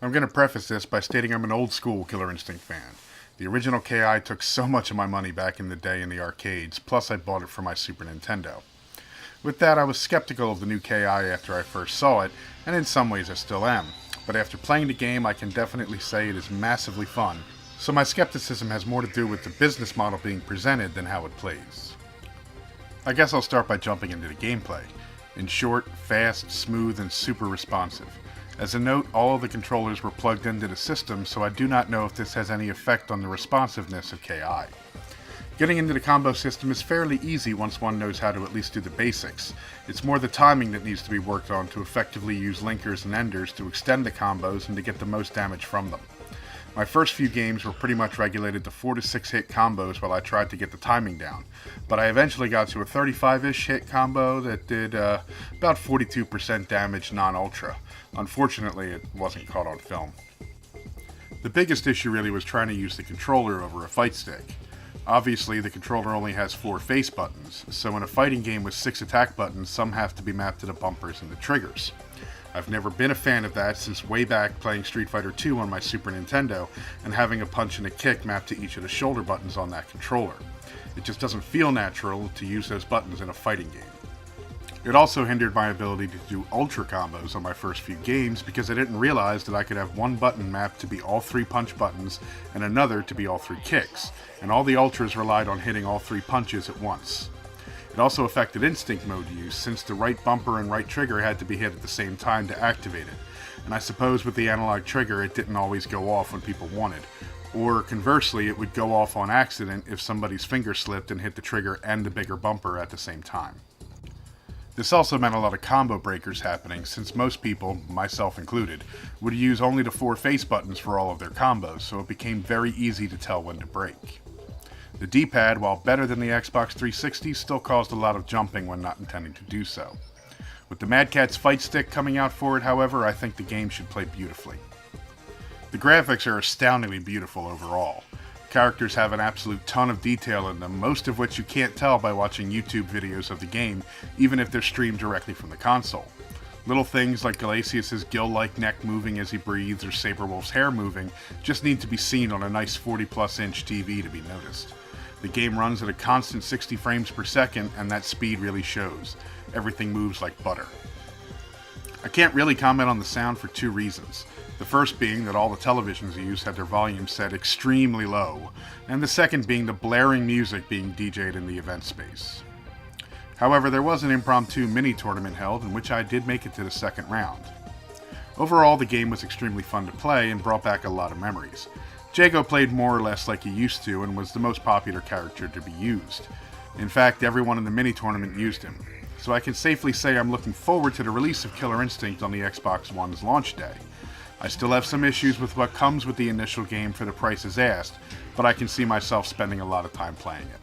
I'm going to preface this by stating I'm an old school Killer Instinct fan. The original KI took so much of my money back in the day in the arcades, plus I bought it for my Super Nintendo. With that, I was skeptical of the new KI after I first saw it, and in some ways I still am. But after playing the game, I can definitely say it is massively fun, so my skepticism has more to do with the business model being presented than how it plays. I guess I'll start by jumping into the gameplay. In short, fast, smooth, and super responsive. As a note, all of the controllers were plugged into the system, so I do not know if this has any effect on the responsiveness of KI. Getting into the combo system is fairly easy once one knows how to at least do the basics. It's more the timing that needs to be worked on to effectively use linkers and enders to extend the combos and to get the most damage from them. My first few games were pretty much regulated to 4 to 6 hit combos while I tried to get the timing down, but I eventually got to a 35-ish hit combo that did about 42% damage non-ultra. Unfortunately, it wasn't caught on film. The biggest issue really was trying to use the controller over a fight stick. Obviously, the controller only has 4 face buttons, so in a fighting game with 6 attack buttons, some have to be mapped to the bumpers and the triggers. I've never been a fan of that since way back playing Street Fighter II on my Super Nintendo and having a punch and a kick mapped to each of the shoulder buttons on that controller. It just doesn't feel natural to use those buttons in a fighting game. It also hindered my ability to do ultra combos on my first few games because I didn't realize that I could have one button mapped to be all 3 punch buttons and another to be all 3 kicks, and all the ultras relied on hitting all 3 punches at once. It also affected instinct mode use, since the right bumper and right trigger had to be hit at the same time to activate it, and I suppose with the analog trigger it didn't always go off when people wanted, or conversely it would go off on accident if somebody's finger slipped and hit the trigger and the bigger bumper at the same time. This also meant a lot of combo breakers happening, since most people, myself included, would use only the 4 face buttons for all of their combos, so it became very easy to tell when to break. The D-pad, while better than the Xbox 360, still caused a lot of jumping when not intending to do so. With the Mad Catz fight stick coming out for it, however, I think the game should play beautifully. The graphics are astoundingly beautiful overall. Characters have an absolute ton of detail in them, most of which you can't tell by watching YouTube videos of the game, even if they're streamed directly from the console. Little things like Galasius' gill-like neck moving as he breathes or Saberwolf's hair moving just need to be seen on a nice 40+ inch TV to be noticed. The game runs at a constant 60 frames per second, and that speed really shows. Everything moves like butter. I can't really comment on the sound for 2 reasons. The first being that all the televisions used had their volume set extremely low, and the second being the blaring music being DJ'd in the event space. However, there was an impromptu mini-tournament held in which I did make it to the second round. Overall, the game was extremely fun to play and brought back a lot of memories. Jago played more or less like he used to and was the most popular character to be used. In fact, everyone in the mini-tournament used him. So I can safely say I'm looking forward to the release of Killer Instinct on the Xbox One's launch day. I still have some issues with what comes with the initial game for the prices asked, but I can see myself spending a lot of time playing it.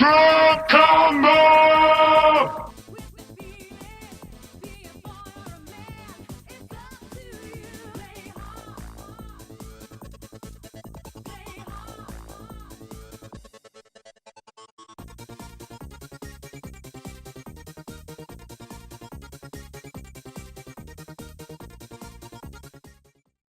Ultra!